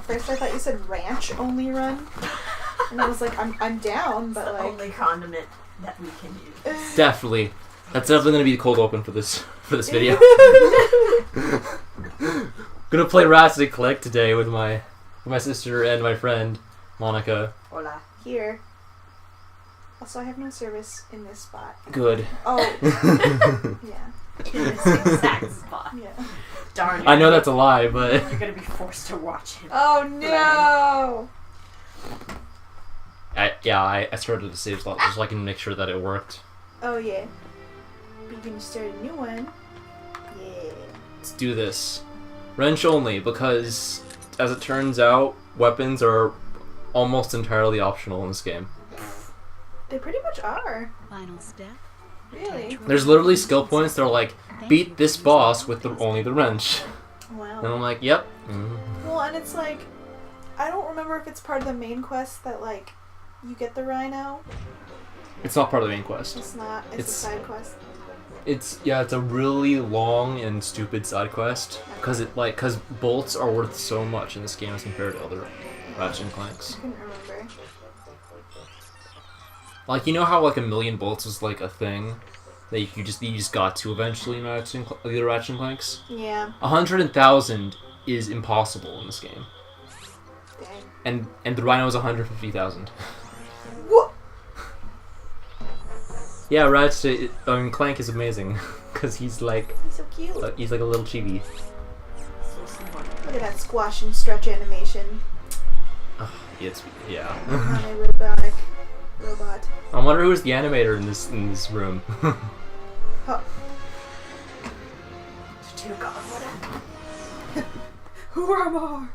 first I thought you said ranch only run. And I was like, I'm down, but the like... only condiment that we can use. Definitely. That's definitely going to be the cold open for this video. Gonna play Ratchet and Clank today with my sister and my friend, Monica. Hola. Here. Also, I have no service in this spot. Good. Oh. Yeah. In this exact spot. Yeah. Darn it. I know that's a lie, but... You're gonna be forced to watch it. Oh no! I started to save slot just so I can make sure that it worked. Oh yeah. But you can start a new one. Yeah. Let's do this. Wrench only, because, as it turns out, weapons are almost entirely optional in this game. They pretty much are. Final step. Really? There's literally skill points that are like, beat this boss with only the wrench. Wow. And I'm like, yep. Well, and it's like, I don't remember if it's part of the main quest that, like, you get the rhino. It's not part of the main quest. It's not. It's a side quest. It's a really long and stupid side quest because bolts are worth so much in this game as compared to other Ratchet and Clanks. I couldn't remember. Like, you know how like 1,000,000 bolts is like a thing that you just got to eventually in the other Ratchet and Clanks? Yeah. 100,000 is impossible in this game. Dang. And the rhino is 150,000. What? Yeah, Clank is amazing because he's like He's so cute. he's like a little chibi. Look at that squash and stretch animation. Yeah. On a robotic robot. I wonder who's the animator in this room. Oh. Dear God, what happened? Who are more?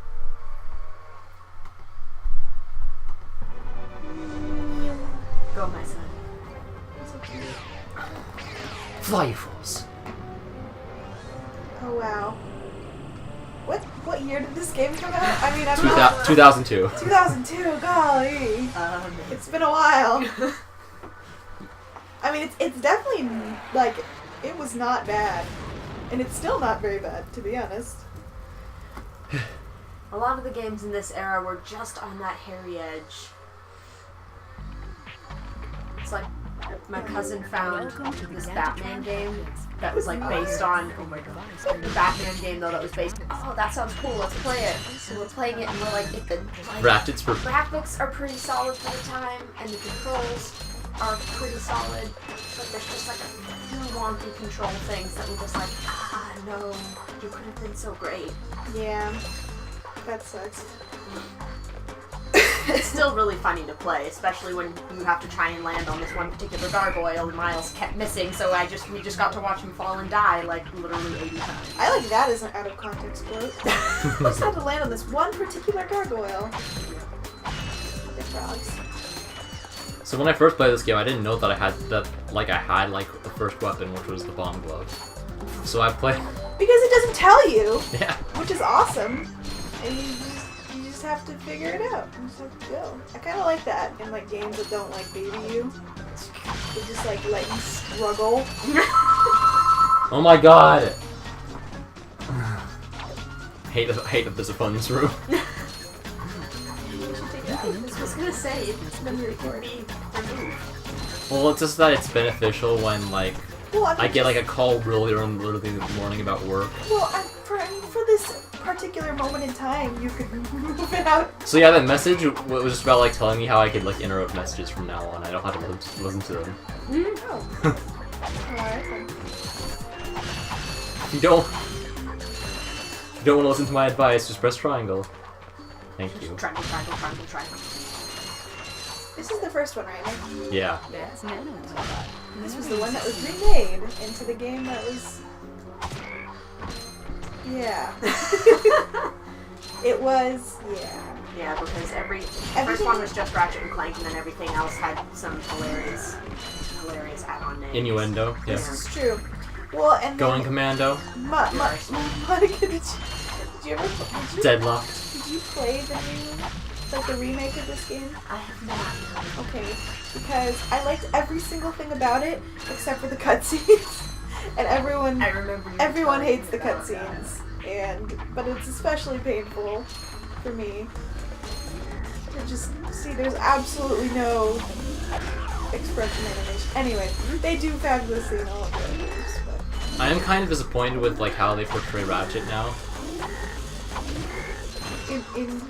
Go, my son. Flyfuls. Oh wow. What year did this game come out? I mean, I don't know. 2002. 2002. Golly. It's been a while. I mean, it's definitely like it was not bad, and it's still not very bad, to be honest. A lot of the games in this era were just on that hairy edge. It's like my cousin found this Batman game that was like based on the Batman game though that was based. Oh, that sounds cool. Let's play it. So we're playing it and we're like, Ratchet's for graphics are pretty solid for the time, and the controls are pretty solid, but there's just like a few wonky control things that were just like, no, you could have been so great. Yeah, that sucks. It's still really funny to play, especially when you have to try and land on this one particular gargoyle and Miles kept missing, so we just got to watch him fall and die like literally 80 times. I like that as an out of context quote. I just had to land on this one particular gargoyle. The frogs. So when I first played this game, I didn't know that I had the first weapon, which was the bomb glove. So I played Because it doesn't tell you, yeah. which is awesome, and you just have to figure it out. You just have to go. I kind of like that in like games that don't like baby you. They just like let you struggle. Oh my god! hate that there's a fun in this room. I was gonna say, it's been removed. Well, it's just that it's beneficial when like Well, I get like a call really early in the morning about work. Well, for this particular moment in time, you could move it out. So yeah, that message was just about like telling me how I could like interrupt messages from now on. I don't have to listen to them. Oh. Alright. If you don't want to listen to my advice, just press triangle. Thank you. Triangle. This is the first one, right? Yeah. That's nano's. This was the one that was remade into the game that was... Yeah. It was, yeah. Yeah, because the first one was just Ratchet and Clank, and then everything else had some hilarious add-on names. Innuendo. Yeah. This is true. Well, and Going Commando. Monica, did you ever... Deadlocked. Did you play the remake of this game? I have not. Okay, because I liked every single thing about it except for the cutscenes, and everyone hates the cutscenes, but it's especially painful for me. To just see there's absolutely no expression animation. Anyway, they do fabulously in all of their moves, but... I am kind of disappointed with like how they portray Ratchet now.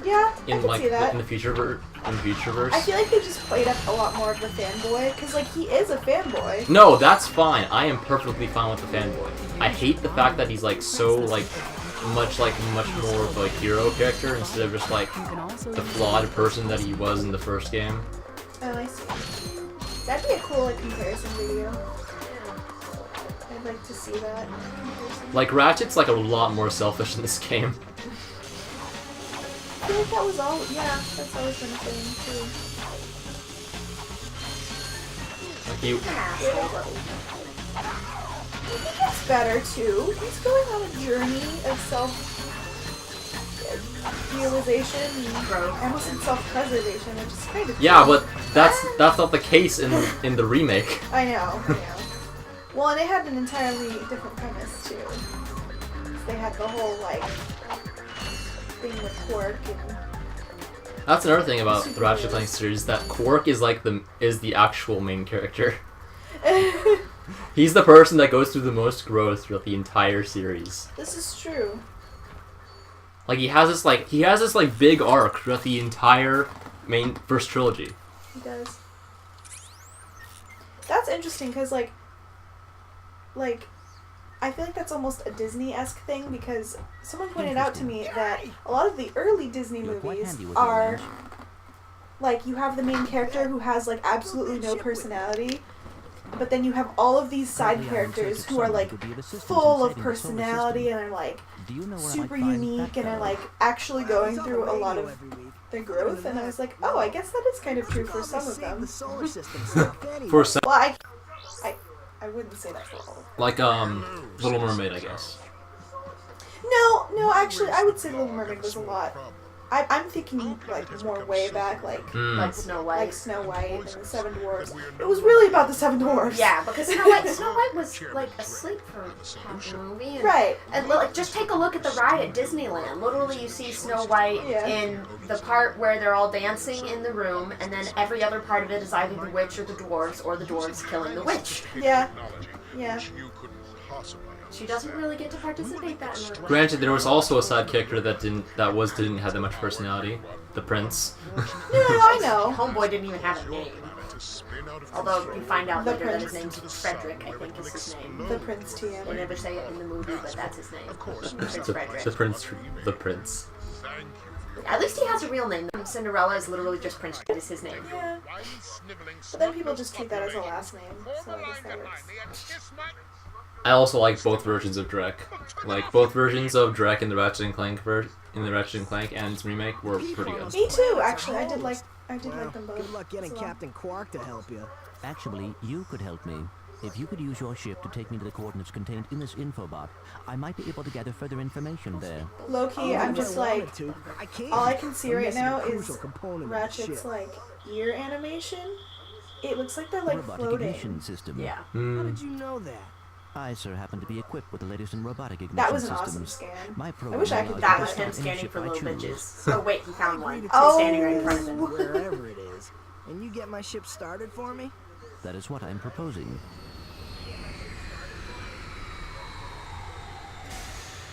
Yeah, I In can like see that. in the futureverse. I feel like they just played up a lot more of the fanboy, because like he is a fanboy. No, that's fine. I am perfectly fine with the fanboy. I hate the fact that he's like so like much more of a hero character instead of just like the flawed person that he was in the first game. Oh, I see. That'd be a cool like comparison video. I'd like to see that. Like Ratchet's like a lot more selfish in this game. I feel like that was all. Yeah, that's always been a thing too. Like you. He gets better too. He's going on a journey of self-realization and I almost said self-preservation, which is kind of Yeah, but that's not the case in the remake. I know. Well, and it had an entirely different premise too. They had the whole like thing with Quark and. That's another thing about the Ratchet and Clank series, that Quark is like the actual main character. He's the person that goes through the most growth throughout the entire series. This is true. Like he has this big arc throughout the entire main first trilogy. He does. That's interesting because like I feel like that's almost a Disney-esque thing because someone pointed out to me that a lot of the early Disney movies are like you have the main character who has like absolutely no personality, but then you have all of these side characters who are like full of personality and are like super unique and are like actually going through a lot of their growth. And I was like, oh, I guess that is kind of true for some of them. For some, Well, I wouldn't say that for all of them. like Little Mermaid, I guess. No, actually, I would say Little Mermaid was a lot. I'm thinking like more way back, like Snow White. like Snow White and the Seven Dwarfs. It was really about the Seven Dwarfs. Yeah, because Snow White was like asleep for half the movie. And, Right. And like, just take a look at the ride at Disneyland. Literally, you see Snow White in the part where they're all dancing in the room, and then every other part of it is either the witch or the dwarves killing the witch. Yeah. She doesn't really get to participate that much. Granted, there was also a side character that didn't have that much personality, the prince. No, I know. Homeboy didn't even have a name. Although you find out The later that his Prince. name's Frederick, I think is his name. The Prince They TM. never say it in the movie, but that's his name. Prince Frederick. The prince. At least he has a real name. Cinderella is literally just Prince is his name. Yeah. But then people just treat that as a last name, so I guess that works. I also like both versions of Drek. Like both versions of Drek in the Ratchet and Clank and its remake were pretty good. Me too, actually. I did like them both. Good luck getting as well. Captain Quark to help you. Actually, you could help me. If you could use your ship to take me to the coordinates contained in this infobot, I might be able to gather further information there. Low-key, I'm just like, I can't. all I can see I'm right missing a now crucial is component of the Ratchet's ship. like ear animation. It looks like they're like Robotic floating. ignition system. Yeah. How did you know that? I, sir, happen to be equipped with the latest in robotic ignition That was an systems. awesome scan. My I wish I could do That was that. him scanning for Any little ship I choose. bitches. Oh wait, he found one. He's Oh. standing right in front of him. Wherever it is. And you get my ship started for me? That is what I'm proposing.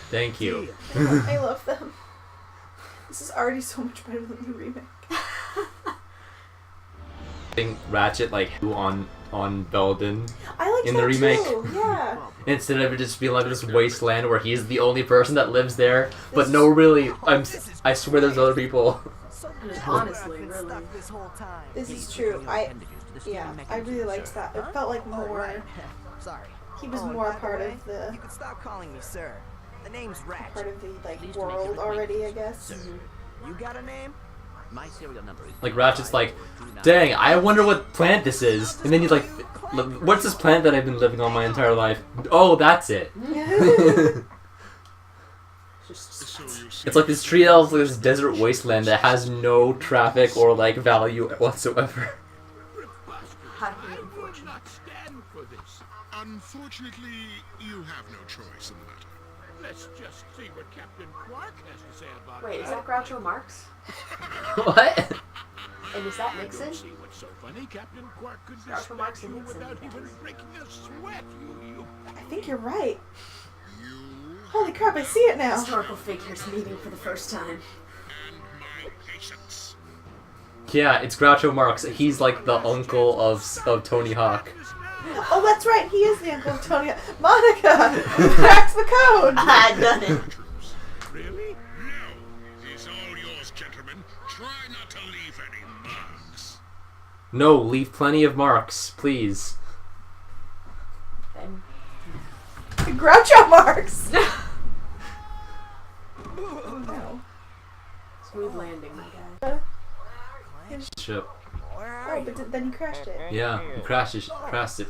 Thank you. I love them. This is already so much better than the remake. Ratchet like on Belden I like in that the remake. too. Yeah. Instead of it just being like this wasteland where he's the only person that lives there, but no, really, I swear there's other people. Honestly, really. This whole time. This is true. I really liked that. It felt like Oh, more. right. Sorry. He was Oh, and more by the part way, of the You can stop calling me sir. The name's Ratchet. part of the like world already, I guess. You got a name? My serial number is... Like Ratchet's like, dang, I wonder what planet this is. And then he's like, what's this planet that I've been living on my entire life? Oh, that's it. It's like this tree elf, this desert wasteland that has no traffic or like value whatsoever. Unfortunately, you have no choice in the matter. Let's just see what Captain Quark has to say about Wait, is that Groucho Marx? What? And is that Nixon? See what's so funny? Captain Quark could Groucho Marx distract you and Nixon, without yes. even breaking a sweat. You. I think you're right. Holy crap, I see it now. Historical figures meeting for the first time. And my patience. Yeah, it's Groucho Marx. He's like the uncle of Tony Hawk. Oh, that's right. He is the uncle of Tony. Monica cracks the code. I've done it. Really? No. It's all yours, gentlemen. Try not to leave any marks. No, leave plenty of marks, please. Then Groucho Marx. Oh no. smooth landing, my guy. Ship. Oh, but then he crashed it. Yeah, you crashed it. Crashed it.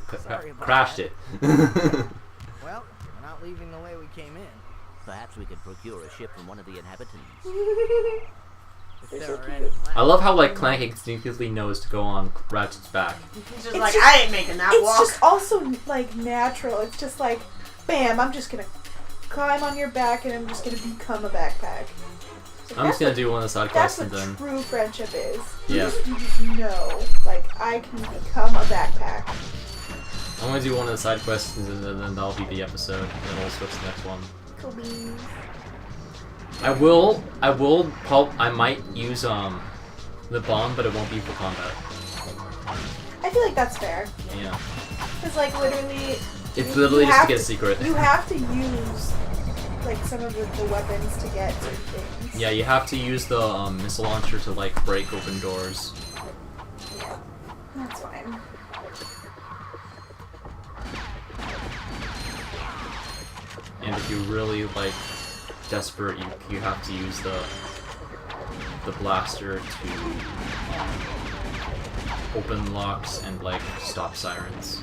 Crashed it. Well, we're not leaving the way we came in. Perhaps we could procure a ship from one of the inhabitants. If there are any left. I love how like Clank instinctively knows to go on Ratchet's back. He's just It's like, just- I ain't making that It's walk. just also like natural. It's just like, bam! I'm just gonna climb on your back and I'm just gonna become a backpack. So I'm just gonna do one of the side That's quests and what then. true friendship is. Yeah. You just know, like, I can become a backpack. I'm gonna do one of the side quests and then that'll be the episode. And then we'll switch to the next one. Cool beans. I might use the bomb, but it won't be for combat. I feel like that's fair. Yeah. Because, like, literally... It's you literally just to have get a secret. You have to use, like, some of the weapons to get certain things. Yeah, you have to use the missile launcher to like break open doors. Yeah. That's fine. And if you're really like desperate, you have to use the blaster to open locks and like stop sirens.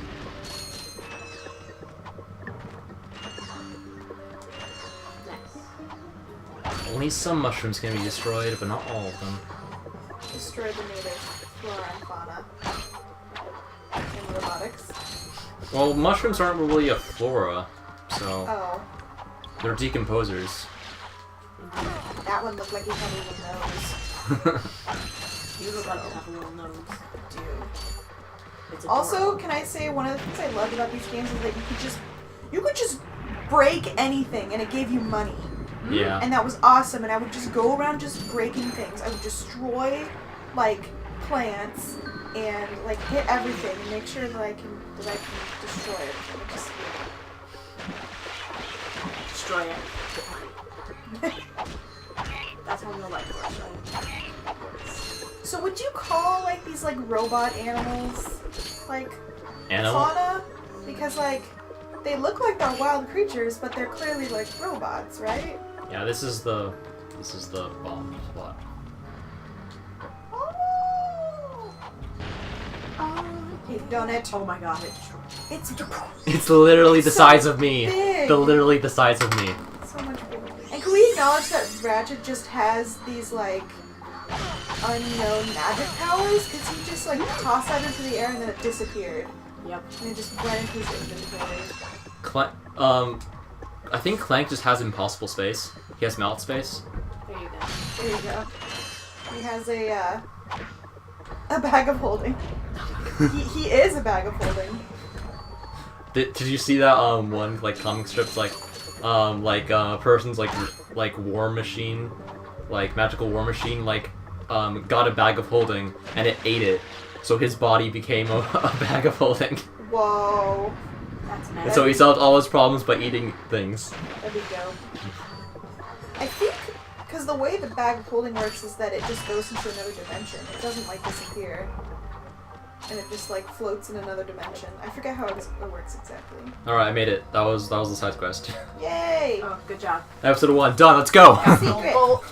Only some mushrooms can be destroyed, but not all of them. Destroy the native flora and fauna. And robotics. Well, mushrooms aren't really a flora, so Oh. they're decomposers. That one looked like he had a little nose. You look like you have a little nose. Dude. It's Also, adorable. can I say one of the things I loved about these games is that you could just break anything and it gave you money. Yeah. And that was awesome, and I would just go around just breaking things. I would destroy, like, plants and, like, hit everything and make sure that I can destroy it. And just, Destroy it. Get money. That's how real life works, right? So would you call, like, these, like, robot animals, like, Animal? fauna? Because, like, they look like they're wild creatures, but they're clearly, like, robots, right? Yeah, this is the bomb spot. You've done it. Oh my god, it destroyed. It's It's literally the So size of me. big. Literally the size of me. so much bigger. And can we acknowledge that Ratchet just has these, like, unknown magic powers? Because he just, like, tossed that into the air and then it disappeared. Yep. And it just went into his inventory. I think Clank just has impossible space. He has mouth space. There you go. There you go. He has a bag of holding. he is a bag of holding. Did you see that one like comic strips like a person's like war machine, like magical war machine got a bag of holding and it ate it, so his body became a bag of holding. Whoa. That's And mad. so he solved all his problems by eating things. There we go. I think, because the way the bag of holding works is that it just goes into another dimension. It doesn't, like, disappear. And it just, like, floats in another dimension. I forget how it works exactly. Alright, I made it. That was the side quest. Yay! Oh, good job. Episode 1, done, let's go! Secret! Bolt.